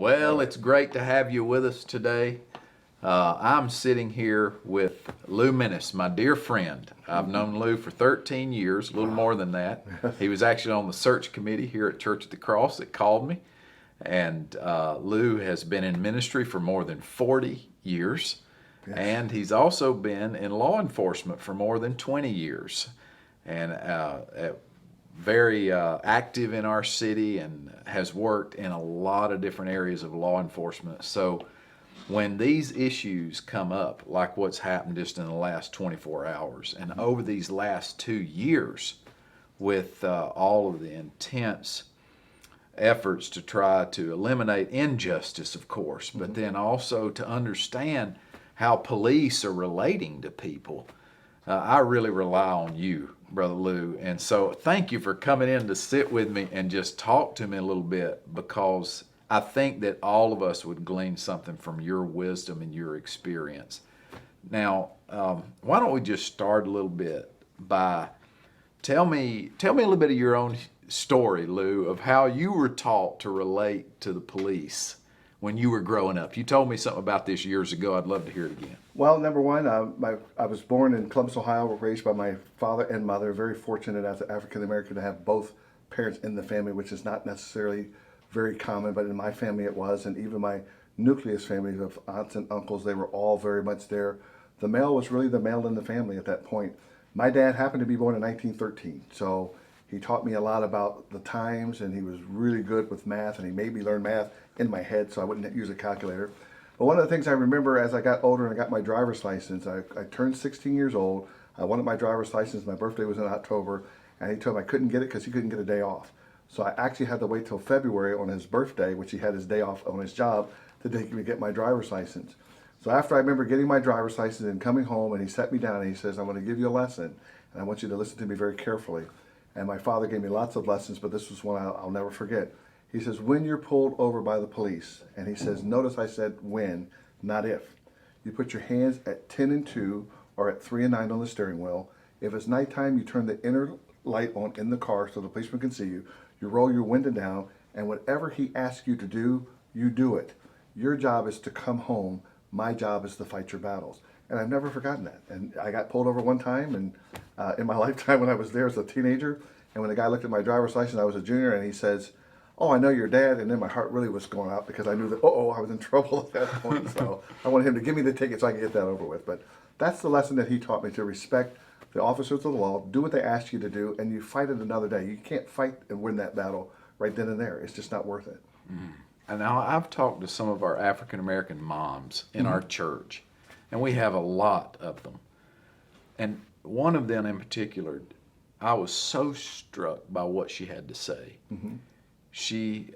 Well, it's great to have you with us today. I'm sitting here with Lou Minnis, my dear friend. I've known Lou for 13 years, a little more than that. He was actually on the search committee here at Church of the Cross that called me. And Lou has been in ministry for more than 40 years. Yes. And he's also been in law enforcement for more than 20 years. And very active in our city and has worked in a lot of different areas of law enforcement. So when these issues come up, like what's happened just in the last 24 hours and over these last 2 years with all of the intense efforts to try to eliminate injustice, of course, but then also to understand how police are relating to people, I really rely on you, Brother Lou. And so thank you for coming in to sit with me and just talk to me a little bit, because I think that all of us would glean something from your wisdom and your experience. Now, why don't we just start a little bit by tell me a little bit of your own story, Lou, of how you were taught to relate to the police when you were growing up. You told me something about this years ago. I'd love to hear it again. Well, number one, I was born in Columbus, Ohio, raised by my father and mother. Very fortunate as an African American to have both parents in the family, which is not necessarily very common, but in my family it was, and even my nucleus family of aunts and uncles, they were all very much there. The male was really the male in the family at that point. My dad happened to be born in 1913, so he taught me a lot about the times, and he was really good with math, and he made me learn math in my head so I wouldn't use a calculator. But one of the things I remember as I got older and I got my driver's license, I turned 16 years old. I wanted my driver's license. My birthday was in October, and he told me I couldn't get it because he couldn't get a day off. So I actually had to wait till February on his birthday, which he had his day off on his job, to take me to get my driver's license. So after I remember getting my driver's license and coming home, and he sat me down and he says, "I'm going to give you a lesson, and I want you to listen to me very carefully." And my father gave me lots of lessons, but this was one I'll never forget. He says, when you're pulled over by the police, and he says, notice I said when, not if. You put your hands at 10 and 2 or at 3 and 9 on the steering wheel. If it's nighttime, you turn the inner light on in the car so the policeman can see you. You roll your window down, and whatever he asks you to do, you do it. Your job is to come home. My job is to fight your battles. And I've never forgotten that. And I got pulled over one time, and in my lifetime when I was there as a teenager, and when the guy looked at my driver's license, I was a junior, and he says, "Oh, I know your dad," and then my heart really was going out because I knew that, I was in trouble at that point. So I wanted him to give me the ticket so I could get that over with. But that's the lesson that he taught me, to respect the officers of the law, do what they ask you to do, and you fight it another day. You can't fight and win that battle right then and there. It's just not worth it. And now I've talked to some of our African American moms in our church, and we have a lot of them. And one of them in particular, I was so struck by what she had to say. She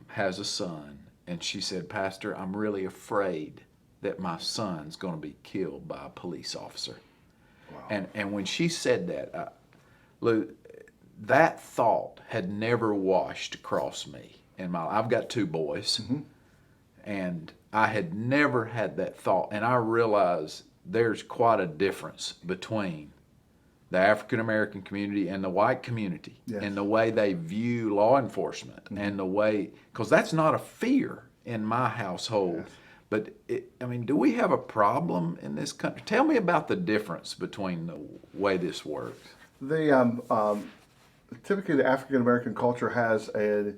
has a son, and she said, "Pastor, I'm really afraid that my son's going to be killed by a police officer." Wow. And when she said that, Lou, that thought had never washed across me. I've got two boys, and I had never had that thought. And I realized there's quite a difference between the African American community and the white community, yes, in the way they view law enforcement, and the way, because that's not a fear in my household. Yes. But do we have a problem in this country? Tell me about the difference between the way this works. Typically the African American culture has a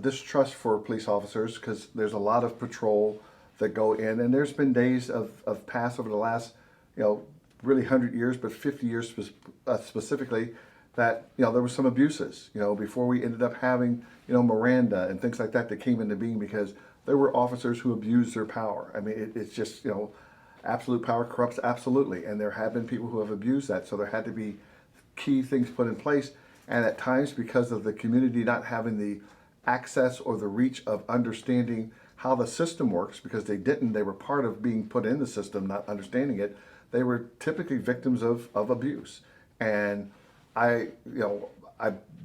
distrust for police officers because there's a lot of patrol that go in, and there's been days of past over the last, really 100 years, but 50 years specifically, that there were some abuses, before we ended up having Miranda and things like that came into being, because there were officers who abused their power. It's just absolute power corrupts absolutely, and there have been people who have abused that. So there had to be key things put in place, and at times, because of the community not having the access or the reach of understanding how the system works, because they were part of being put in the system, not understanding it, they were typically victims of abuse. And I'm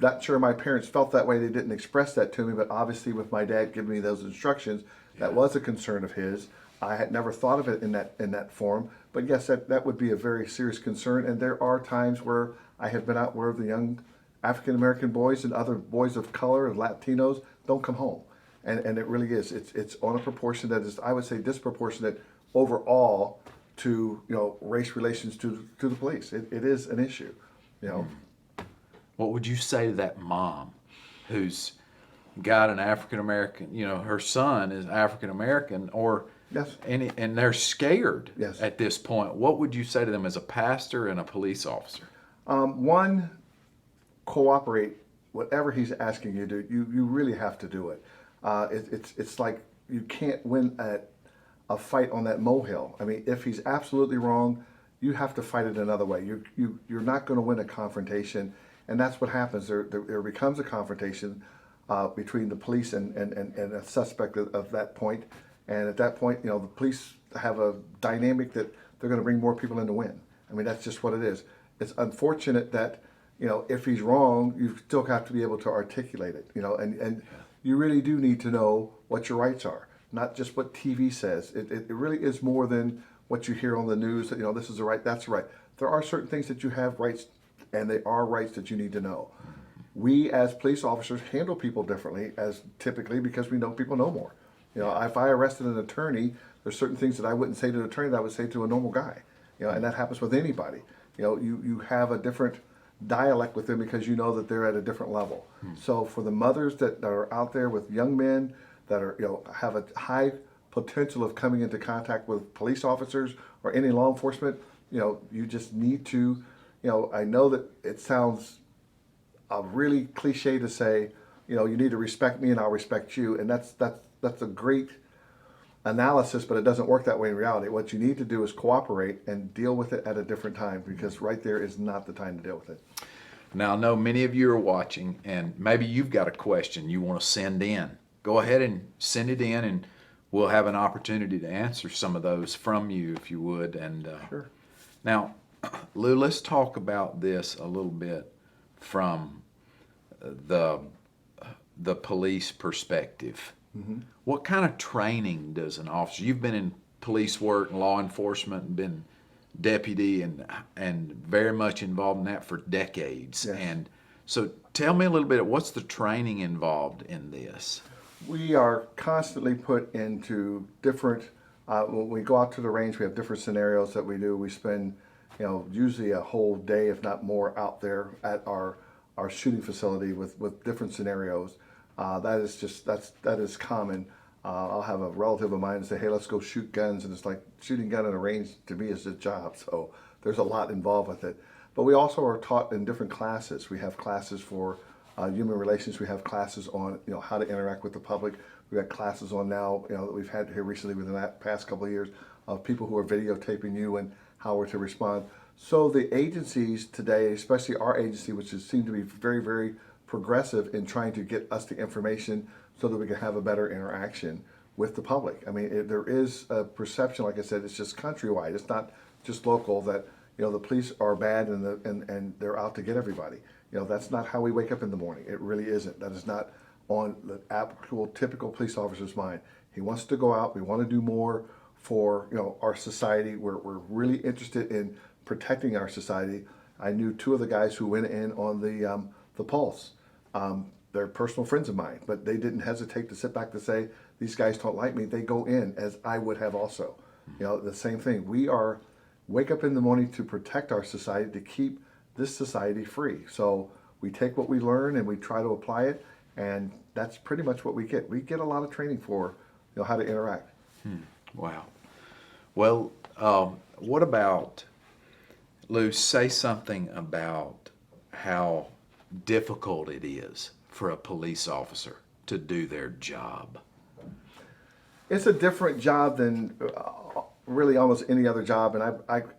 not sure my parents felt that way. They didn't express that to me, but obviously with my dad giving me those instructions, that was a concern of his. I had never thought of it in that form, but yes, that would be a very serious concern. And there are times where I have been out where the young African American boys and other boys of color and Latinos don't come home. and it really is. It's on a proportion that is, I would say, disproportionate overall to race relations to the police. It is an issue, you know. What would you say to that mom who's got an African American, her son is African American, or Yes. and they're scared Yes. at this point? What would you say to them as a pastor and a police officer? One, cooperate. Whatever he's asking you to do, you really have to do it. It's like you can't win a fight on that molehill. I mean, if he's absolutely wrong, you have to fight it another way. You're not going to win a confrontation, and that's what happens. There becomes a confrontation between the police and a suspect of that point. And at that point, the police have a dynamic that they're going to bring more people in to win. I mean, that's just what it is. It's unfortunate that, if he's wrong, you still have to be able to articulate it, and you really do need to know what your rights are, not just what TV says. It really is more than what you hear on the news that, this is the right, that's the right. There are certain things that you have rights, and they are rights that you need to know. We as police officers handle people differently as typically because we know people know more. If I arrested an attorney, there's certain things that I wouldn't say to an attorney that I would say to a normal guy. And that happens with anybody. You have a different dialect with them because you know that they're at a different level. So for the mothers that are out there with young men that are, have a high potential of coming into contact with police officers or any law enforcement, you just need to, I know that it sounds really cliche to say, you need to respect me and I'll respect you. And that's a great analysis, but it doesn't work that way in reality. What you need to do is cooperate and deal with it at a different time, because right there is not the time to deal with it. Now, I know many of you are watching, and maybe you've got a question you want to send in. Go ahead and send it in, and we'll have an opportunity to answer some of those from you, if you would. And Sure. Now, Lou, let's talk about this a little bit from the police perspective. Mm-hmm. What kind of training does an officer? You've been in police work and law enforcement and been deputy and very much involved in that for decades. Yes. And so tell me a little bit, what's the training involved in this? We are constantly put into different, when we go out to the range, we have different scenarios that we do. We spend, usually a whole day, if not more, out there at our shooting facility with different scenarios. That is common. I'll have a relative of mine say, hey, let's go shoot guns. And it's like shooting gun in a range to me is a job. So there's a lot involved with it. But we also are taught in different classes. We have classes for human relations. We have classes on, how to interact with the public. We've got classes on now, that we've had here recently within that past couple of years of people who are videotaping you and how we're to respond. So the agencies today, especially our agency, which has seemed to be very, very progressive in trying to get us the information so that we can have a better interaction with the public. I mean, there is a perception, like I said, it's just countrywide. It's not just local that, the police are bad and they're out to get everybody. That's not how we wake up in the morning. It really isn't. That is not on the actual typical police officer's mind. He wants to go out. We want to do more for, our society. We're really interested in protecting our society. I knew two of the guys who went in on the Pulse. They're personal friends of mine, but they didn't hesitate to sit back to say, these guys don't like me. They go in, as I would have also. The same thing. We wake up in the morning to protect our society, to keep this society free. So we take what we learn and we try to apply it, and that's pretty much what we get. We get a lot of training for, how to interact. Wow. Well, what about, Lou, say something about how difficult it is for a police officer to do their job. It's a different job than really almost any other job, and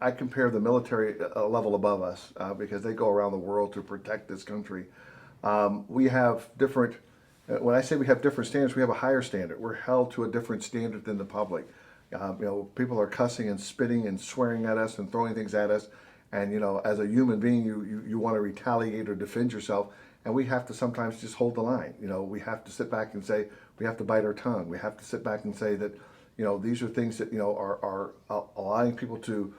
I compare the military a level above us because they go around the world to protect this country. We have different, when I say we have different standards, we have a higher standard. We're held to a different standard than the public. People are cussing and spitting and swearing at us and throwing things at us, and as a human being, you want to retaliate or defend yourself, and we have to sometimes just hold the line. We have to sit back and say, we have to bite our tongue. We have to sit back and say that, these are things that, are allowing people to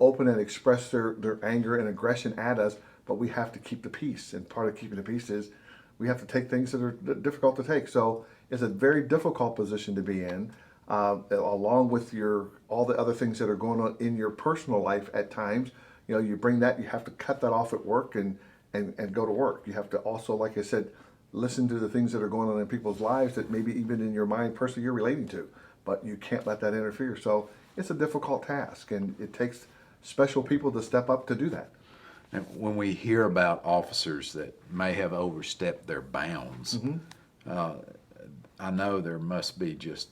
open and express their anger and aggression at us, but we have to keep the peace. And part of keeping the peace is we have to take things that are difficult to take. So It's a very difficult position to be in, along with all the other things that are going on in your personal life at times. You know, you bring that, you have to cut that off at work and go to work. You have to also, like I said, listen to the things that are going on in people's lives that maybe even in your mind personally you're relating to, but you can't let that interfere. So it's a difficult task, and it takes special people to step up to do that. And when we hear about officers that may have overstepped their bounds, I know there must be just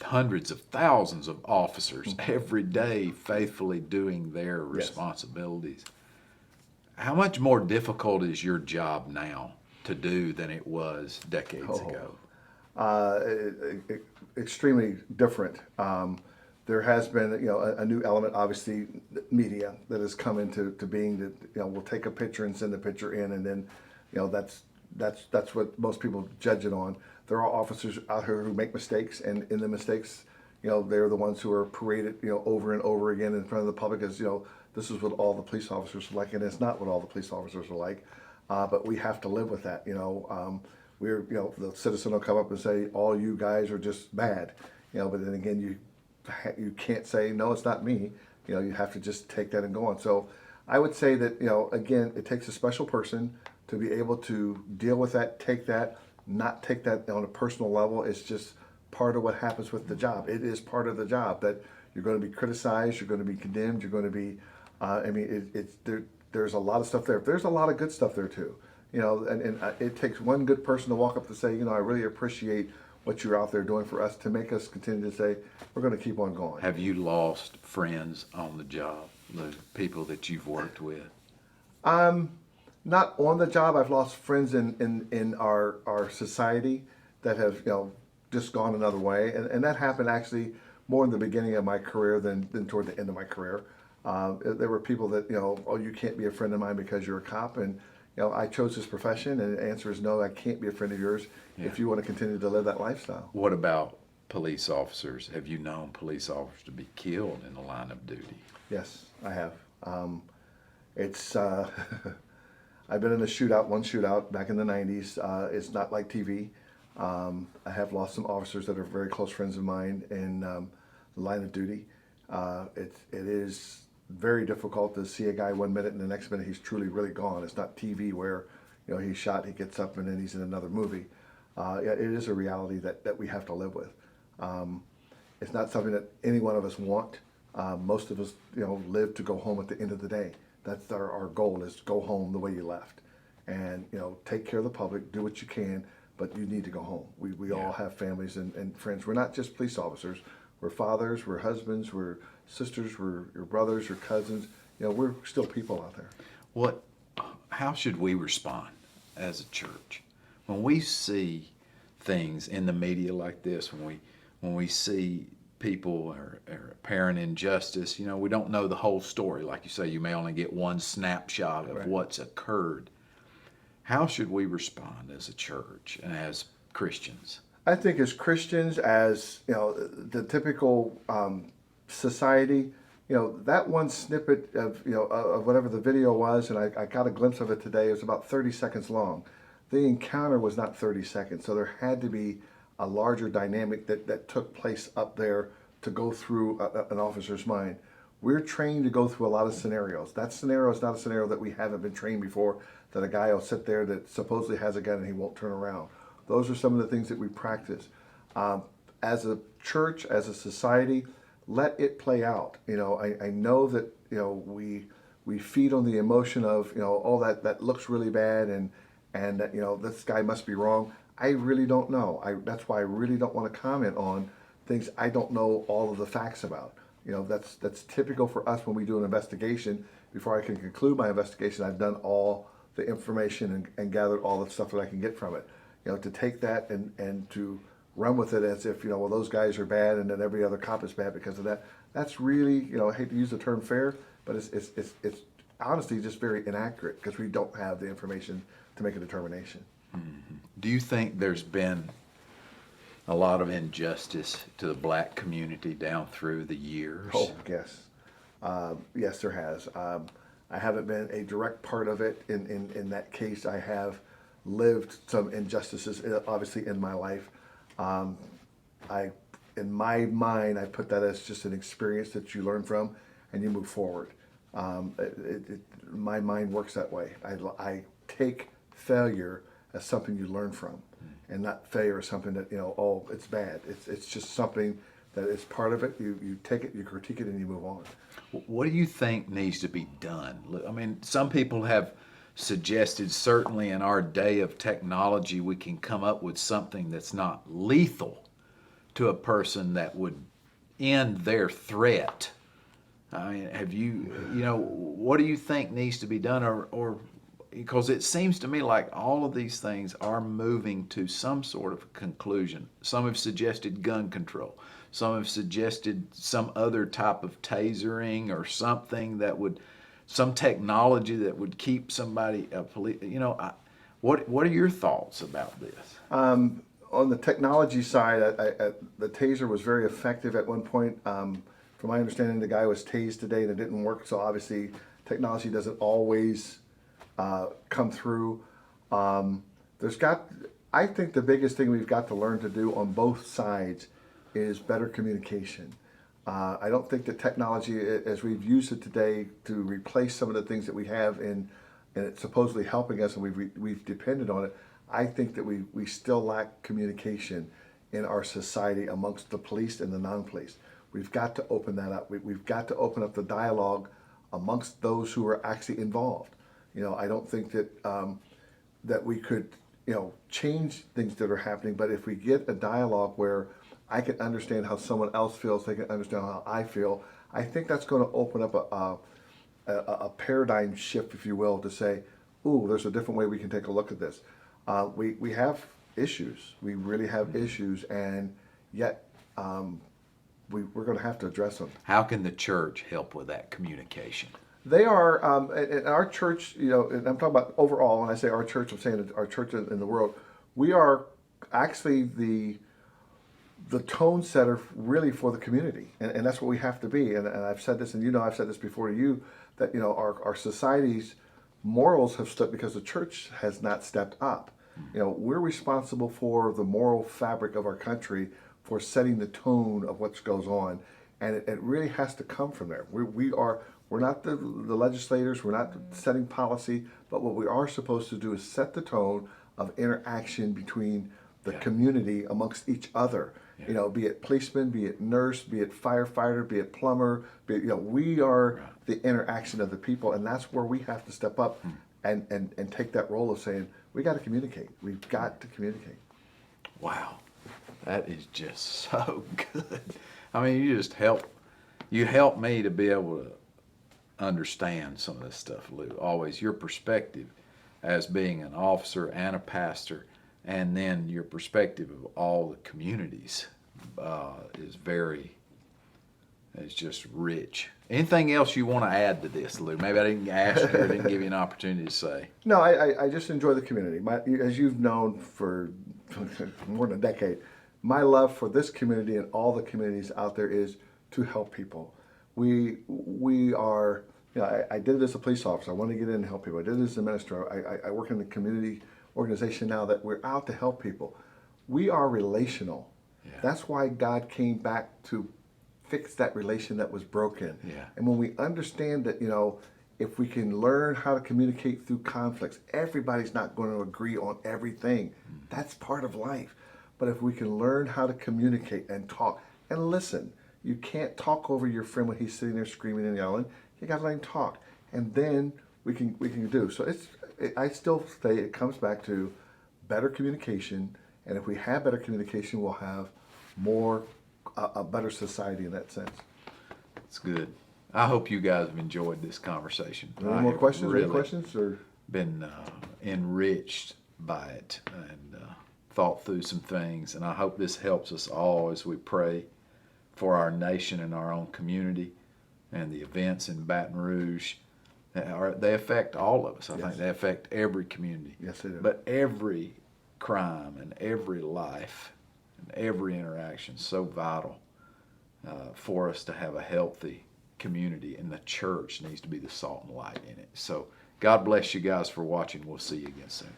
hundreds of thousands of officers every day faithfully doing their responsibilities. How much more difficult is your job now to do than it was decades ago? Extremely different. There has been, a new element, obviously, media that has come into being. That we'll take a picture and send the picture in, and then, that's what most people judge it on. There are officers out here who make mistakes, and in the mistakes, they're the ones who are paraded, over and over again in front of the public as, this is what all the police officers are like, and it's not what all the police officers are like. But we have to live with that. The citizen will come up and say, all you guys are just bad. But then again, you can't say, no, it's not me. You have to just take that and go on. So I would say that, again, it takes a special person to be able to deal with that, take that, not take that on a personal level. It's just part of what happens with the job. It is part of the job that you're going to be criticized, you're going to be condemned, you're going to be, there's a lot of stuff there. There's a lot of good stuff there too. And it takes one good person to walk up to say, I really appreciate what you're out there doing for us, to make us continue to say, we're going to keep on going. Have you lost friends on the job, the people that you've worked with? Not on the job. I've lost friends in our society that have, just gone another way. And that happened actually more in the beginning of my career than toward the end of my career. There were people that, oh, you can't be a friend of mine because you're a cop. And, I chose this profession, and the answer is no, I can't be a friend of yours if you want to continue to live that lifestyle. What about police officers? Have you known police officers to be killed in the line of duty? Yes, I have. I've been in one shootout back in the 90s. It's not like TV. I have lost some officers that are very close friends of mine in the line of duty. It is very difficult to see a guy 1 minute and the next minute he's truly really gone. It's not TV where, he's shot, he gets up, and then he's in another movie. It is a reality that we have to live with. It's not something that any one of us want. Most of us, live to go home at the end of the day. That's our goal, is to go home the way you left. And, take care of the public, do what you can, but you need to go home. We all have families and friends. We're not just police officers. We're fathers, we're husbands, we're sisters, we're your brothers, your cousins. We're still people out there. How should we respond as a church when we see things in the media like this, when we see people are apparent injustice? We don't know the whole story. Like you say, you may only get one snapshot of what's occurred. How should we respond as a church and as Christians? I think as Christians, as the typical society, that one snippet of of whatever the video was, and I got a glimpse of it today. It was about 30 seconds long. The encounter was not 30 seconds, so there had to be a larger dynamic that took place up there to go through an officer's mind. We're trained to go through a lot of scenarios. That scenario is not a scenario that we haven't been trained before, that a guy will sit there that supposedly has a gun and he won't turn around. Those are some of the things that we practice. As a church, as a society, let it play out. I know that we feed on the emotion of oh, that looks really bad, and this guy must be wrong. I really don't know. That's why I really don't want to comment on things I don't know all of the facts about. That's typical for us when we do an investigation. Before I can conclude my investigation, I've done all the information and gathered all the stuff that I can get from it. To take that and to run with it as if, well, those guys are bad and then every other cop is bad because of that. That's really, I hate to use the term fair, but it's honestly just very inaccurate because we don't have the information to make a determination. Mm-hmm. Do you think there's been a lot of injustice to the black community down through the years? Oh, yes. Yes, there has. I haven't been a direct part of it in that case. I have lived some injustices, obviously, in my life. In my mind, I put that as just an experience that you learn from and you move forward. My mind works that way. I take failure as something you learn from, and not failure as something that, oh, it's bad. It's just something that is part of it. You take it, you critique it, and you move on. What do you think needs to be done? I mean, some people have suggested, certainly in our day of technology, we can come up with something that's not lethal to a person that would end their threat. I mean, what do you think needs to be done, or because it seems to me like all of these things are moving to some sort of conclusion. Some have suggested gun control. Some have suggested some other type of tasering or something some technology that would keep somebody what are your thoughts about this? On the technology side, the taser was very effective at one point. From my understanding, the guy was tased today and it didn't work. So obviously, technology doesn't always come through. I think the biggest thing we've got to learn to do on both sides is better communication. I don't think that technology, as we've used it today to replace some of the things that we have, and it's supposedly helping us, and we've depended on it. I think that we still lack communication in our society amongst the police and the non-police. We've got to open that up. We've got to open up the dialogue amongst those who are actually involved. I don't think that that we could, change things that are happening. But if we get a dialogue where I can understand how someone else feels, they can understand how I feel, I think that's going to open up a paradigm shift, if you will, to say, ooh, there's a different way we can take a look at this. We have issues. We really have issues, and yet we're going to have to address them. How can the church help with that communication? They are, in our church, and I'm talking about overall, when I say our church, I'm saying our church in the world, we are actually the tone setter really for the community. And that's what we have to be. And I've said this, and I've said this before to you, that, our society's morals have slipped because the church has not stepped up. We're responsible for the moral fabric of our country, for setting the tone of what goes on. And it really has to come from there. We're not the legislators, we're not setting policy, but what we are supposed to do is set the tone of interaction between the community amongst each other. Yeah. Be it policeman, be it nurse, be it firefighter, be it plumber, we are the interaction of the people, and that's where we have to step up and take that role of saying, we got to communicate. We've got to communicate. Wow. That is just so good. I mean, you help me to be able to understand some of this stuff, Lou. Always your perspective as being an officer and a pastor, and then your perspective of all the communities is just rich. Anything else you want to add to this, Lou? Maybe I didn't ask you or didn't give you an opportunity to say. No, I just enjoy the community. As you've known for more than a decade, my love for this community and all the communities out there is to help people. We are, I did it as a police officer. I want to get in and help people. I did it as a minister. I work in the community organization now that we're out to help people. We are relational. Yeah. That's why God came back to fix that relation that was broken. Yeah. And when we understand that, if we can learn how to communicate through conflicts, everybody's not going to agree on everything. That's part of life. But if we can learn how to communicate and talk and listen, you can't talk over your friend when he's sitting there screaming and yelling. You got to let him talk, and then we can do. So I still say it comes back to better communication, and if we have better communication, we'll have a better society in that sense. It's good. I hope you guys have enjoyed this conversation. Any more questions? Really Any questions? Or been enriched by it and thought through some things, and I hope this helps us all as we pray for our nation and our own community and the events in Baton Rouge. They affect all of us. I think they affect every community. Yes, they do. But every crime and every life and every interaction is so vital for us to have a healthy community, and the church needs to be the salt and light in it. So God bless you guys for watching. We'll see you again soon.